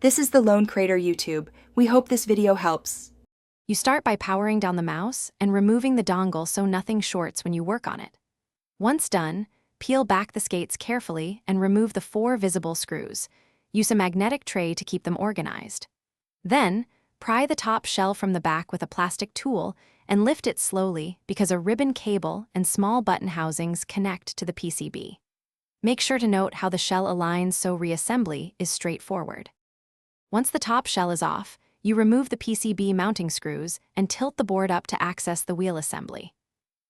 This is the Lone Crater YouTube. We hope this video helps. You start by powering down the mouse and removing the dongle so nothing shorts when you work on it. Once done, peel back the skates carefully and remove the 4 visible screws. Use a magnetic tray to keep them organized. Then, pry the top shell from the back with a plastic tool and lift it slowly because a ribbon cable and small button housings connect to the PCB. Make sure to note how the shell aligns so reassembly is straightforward. Once the top shell is off, you remove the PCB mounting screws and tilt the board up to access the wheel assembly.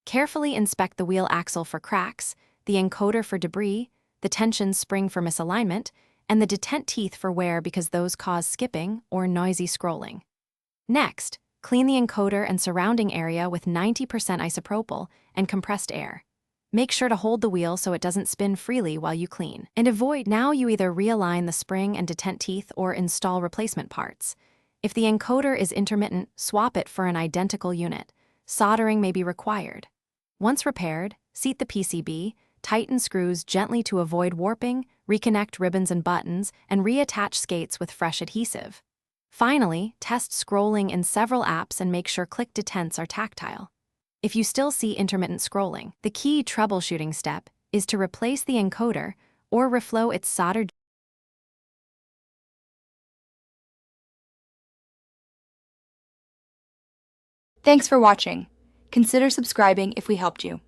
Carefully inspect the wheel axle for cracks, the encoder for debris, the tension spring for misalignment, and the detent teeth for wear because those cause skipping or noisy scrolling. Next, clean the encoder and surrounding area with 90% isopropyl and compressed air. Make sure to hold the wheel so it doesn't spin freely while you clean. And avoid now you either realign the spring and detent teeth or install replacement parts. If the encoder is intermittent, swap it for an identical unit. Soldering may be required. Once repaired, seat the PCB, tighten screws gently to avoid warping, reconnect ribbons and buttons, and reattach skates with fresh adhesive. Finally, test scrolling in several apps and make sure click detents are tactile. If you still see intermittent scrolling, the key troubleshooting step is to replace the encoder or reflow its soldered. Thanks for watching. Consider subscribing if we helped you.